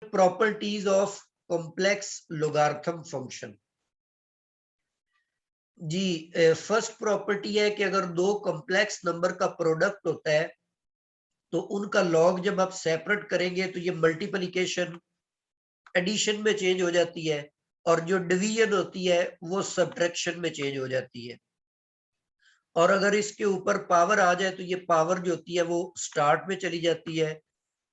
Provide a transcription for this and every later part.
Properties of complex logarithm function. जी, first property है कि अगर दो कॉम्प्लेक्स नंबर का प्रोडक्ट होता है तो उनका लॉग जब आप सेपरेट करेंगे तो ये मल्टीप्लिकेशन एडिशन में चेंज हो जाती है और जो डिवीजन होती है वो सब्ट्रैक्शन में चेंज हो जाती है। और अगर इसके ऊपर पावर आ जाए तो ये पावर जो होती है वो स्टार्ट में चली जाती है।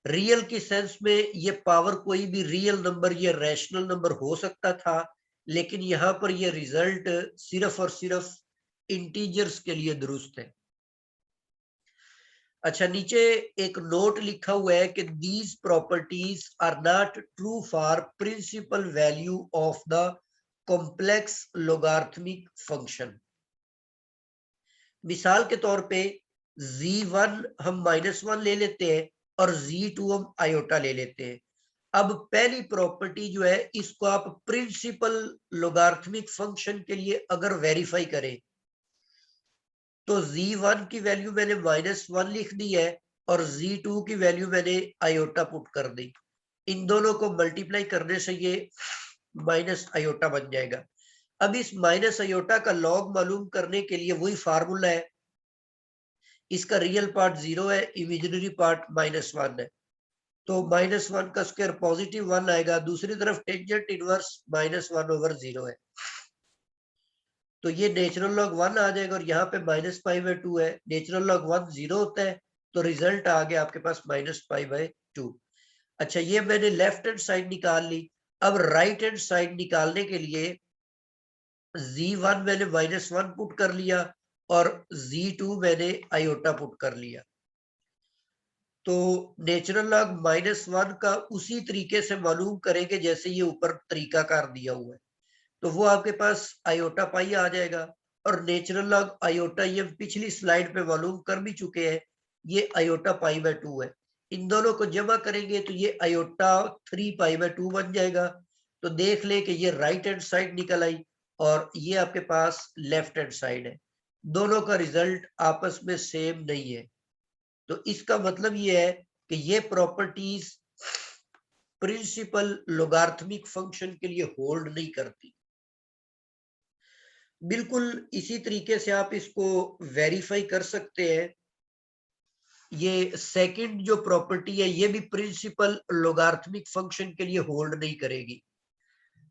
रियल की सेंस में ये पावर कोई भी रियल नंबर या रैशनल नंबर हो सकता था, लेकिन यहाँ पर ये रिजल्ट सिर्फ और सिर्फ इंटीजर्स के लिए दुरुस्त है। अच्छा, नीचे एक नोट लिखा हुआ है कि these properties are not true for principal value of the complex logarithmic function. मिसाल के तौर पे z1 हम -1 ले लेते हैं और z2 हम आयोटा ले लेते हैं। अब पहली प्रॉपर्टी जो है इसको आप प्रिंसिपल लोगार्थमिक फंक्शन के लिए अगर वेरीफाई करें तो z1 की वैल्यू मैंने -1 लिख दी है और z2 की वैल्यू मैंने आयोटा पुट कर दी। इन दोनों को मल्टीप्लाई करने से ये माइनस आयोटा बन जाएगा। अब इस माइनस आयोटा का लॉग मालूम करने के लिए वही फार्मूला है, इसका रियल पार्ट 0 है, इमेजिनरी पार्ट -1 है। तो -1 का स्क्वायर +1 आएगा, दूसरी तरफ टेंजेंट इनवर्स -1/0 है, तो ये नेचुरल लॉग 1 आ जाएगा और यहाँ पे -π/2 है। नेचुरल लॉग 1 0 होता है तो रिजल्ट आ गया आपके पास -π/2। अच्छा, ये मैंने लेफ्ट हैंड साइड निकाल ली। अब राइट हैंड साइड निकालने के लिए z1 मैंने -1 पुट कर लिया और z2 मैंने आयोटा पुट कर लिया। तो नेचुरल लॉग -1 का उसी तरीके से मालूम करेंगे जैसे ये ऊपर तरीकाकार दिया हुआ है, तो वो आपके पास आयोटा पाई आ जाएगा। और नेचुरल लॉग आयोटा ये पिछली स्लाइड पे मालूम कर भी चुके हैं, ये आयोटा π/2 है। इन दोनों को जमा करेंगे तो ये आयोटा 3π/2 बन जाएगा। तो देख ले कि ये राइट हैंड साइड निकल आई और ये आपके पास लेफ्ट हैंड साइड है। दोनों का रिजल्ट आपस में सेम नहीं है, तो इसका मतलब ये है कि ये प्रॉपर्टीज प्रिंसिपल लोगार्थमिक फंक्शन के लिए होल्ड नहीं करती। बिल्कुल इसी तरीके से आप इसको वेरीफाई कर सकते हैं। ये सेकंड जो प्रॉपर्टी है ये भी प्रिंसिपल लोगार्थमिक फंक्शन के लिए होल्ड नहीं करेगी।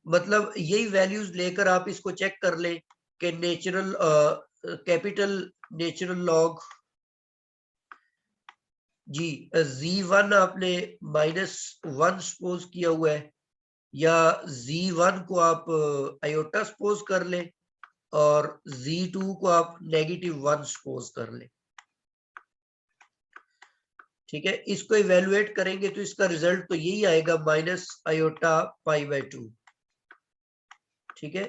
मतलब यही वैल्यूज लेकर आप इसको चेक कर लें कि नेचुरल कैपिटल नेचुरल लॉग जी z1 आपने -1 सपोज किया हुआ है, या z1 को आप आयोटा सपोज कर लें और z2 को आप -1 सपोज कर लें। ठीक है, इसको इवेलुएट करेंगे तो इसका रिजल्ट तो यही आएगा -आयोटा π/2। ठीक है,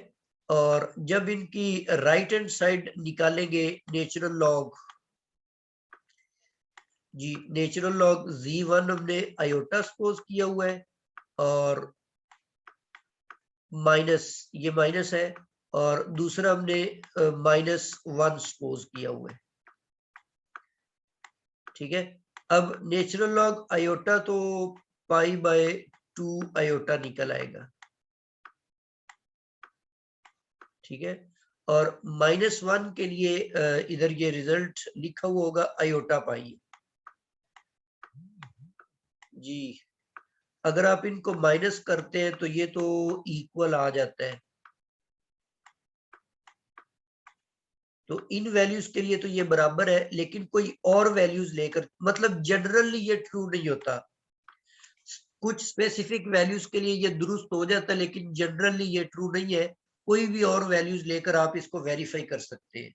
और जब इनकी राइट हैंड साइड निकालेंगे नेचुरल लॉग जी, नेचुरल लॉग z1 हमने आयोटा सपोज किया हुआ है और माइनस ये माइनस है और दूसरा हमने -1 सपोज किया हुआ है। ठीक है, अब नेचुरल लॉग आयोटा तो π/2 आयोटा निकल आएगा। ठीक है, और -1 के लिए इधर ये रिजल्ट लिखा हुआ होगा आयोटा पाई। जी, अगर आप इनको माइनस करते हैं तो ये तो इक्वल आ जाता है, तो इन वैल्यूज के लिए तो ये बराबर है, लेकिन कोई और वैल्यूज लेकर, मतलब जनरली ये ट्रू नहीं होता। कुछ स्पेसिफिक वैल्यूज के लिए ये दुरुस्त हो जाता है, लेकिन जनरली ये ट्रू नहीं है। कोई भी और वैल्यूज लेकर आप इसको वेरीफाई कर सकते हैं।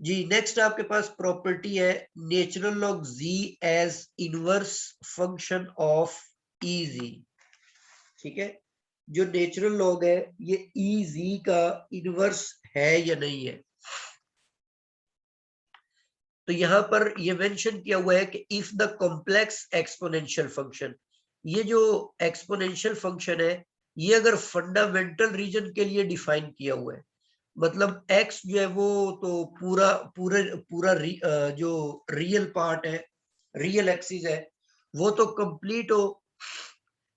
जी, नेक्स्ट आपके पास प्रॉपर्टी है natural log z as inverse function of EZ। ठीक है, जो नेचुरल लॉग है ये EZ का इनवर्स है या नहीं है। तो यहां पर ये मेंशन किया हुआ है कि if the complex exponential function, ये जो एक्सपोनेंशियल फंक्शन है ये अगर फंडामेंटल रीजन के लिए डिफाइन किया हुआ है, मतलब x जो है वो तो पूरा पूरे पूरा जो रियल पार्ट है रियल एक्सिस है वो तो कंप्लीट हो,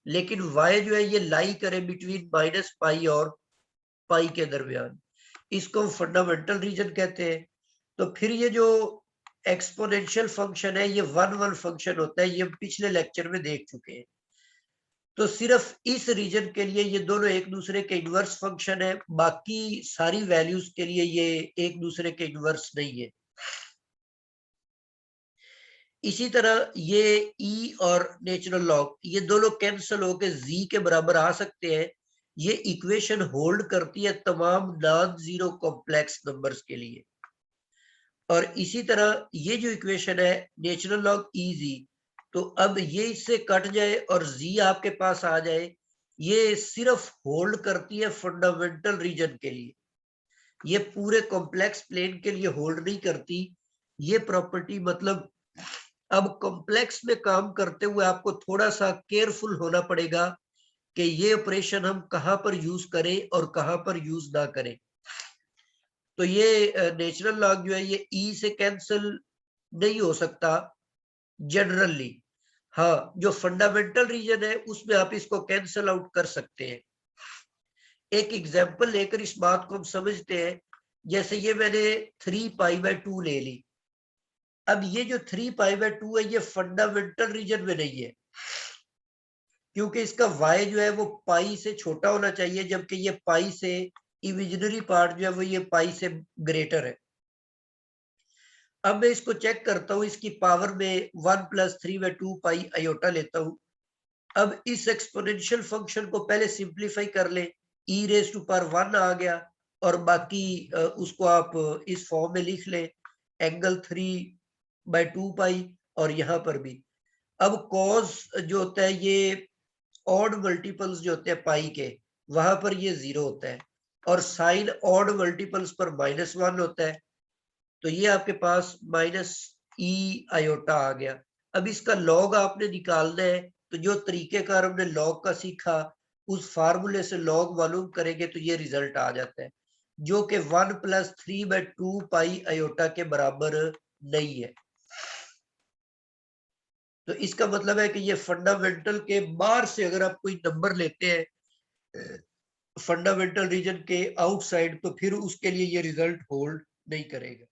लेकिन y जो है ये लाई करे बिटवीन माइनस पाई और पाई के दरमियान, इसको हम फंडामेंटल रीजन कहते हैं। तो फिर ये जो एक्सपोनेंशियल फंक्शन है ये वन वन फंक्शन होता है, ये हम पिछले लेक्चर में देख चुके हैं। तो सिर्फ इस रीजन के लिए ये दोनों एक दूसरे के इन्वर्स फंक्शन है, बाकी सारी वैल्यूज के लिए ये एक दूसरे के इन्वर्स नहीं है। इसी तरह ये e और नेचुरल लॉग ये दोनों कैंसिल होकर z के बराबर आ सकते हैं। ये इक्वेशन होल्ड करती है तमाम नॉन जीरो कॉम्प्लेक्स नंबर्स के लिए। और इसी तरह ये जो इक्वेशन है नेचुरल लॉग EZ, तो अब ये इससे कट जाए और z आपके पास आ जाए, ये सिर्फ होल्ड करती है फंडामेंटल रीजन के लिए, ये पूरे कॉम्प्लेक्स प्लेन के लिए होल्ड नहीं करती ये प्रॉपर्टी। मतलब अब कॉम्प्लेक्स में काम करते हुए आपको थोड़ा सा केयरफुल होना पड़ेगा कि ये ऑपरेशन हम कहां पर यूज करें और कहां पर यूज ना करें। तो ये नेचुरल लॉग जो है ये ई से कैंसिल नहीं हो सकता जनरली। हाँ, जो फंडामेंटल रीजन है उसमें आप इसको कैंसिल आउट कर सकते हैं। एक एग्जांपल लेकर इस बात को हम समझते हैं। जैसे ये मैंने 3π/2 ले ली। अब ये जो 3π/2 है ये फंडामेंटल रीजन में नहीं है, क्योंकि इसका y जो है वो पाई से छोटा होना चाहिए, जबकि ये पाई से इमेजिनरी पार्ट जो है वो ये पाई से ग्रेटर है। अब मैं इसको चेक करता हूं, इसकी पावर में 1 + 3/2 आयोटा लेता हूं। अब इस एक्सपोनेंशियल फंक्शन को पहले सिंप्लीफाई कर ले, e⁻1 आ गया, और बाकी उसको आप इस फॉर्म में लिख ले, एंगल 3/2 और यहाँ पर भी। अब कॉस जो होता है ये ऑड मल्टीपल्स जो होते हैं पाई के, वहां पर ये 0 होता है, और साइन ऑड मल्टीपल्स पर -1 होता है। तो ये आपके पास -e⁻⁰ आ गया। अब इसका लॉग आपने निकालना है, तो जो तरीकेकार हमने लॉग का सीखा उस फार्मूले से लॉग मालूम करेंगे तो ये रिजल्ट आ जाता है, जो कि 1 + 3/2 के बराबर नहीं है। तो इसका मतलब है कि ये फंडामेंटल के बाहर से अगर आप कोई नंबर लेते हैं फंडामेंटल रीजन के आउटसाइड, तो फिर उसके लिए ये रिजल्ट होल्ड नहीं करेगा।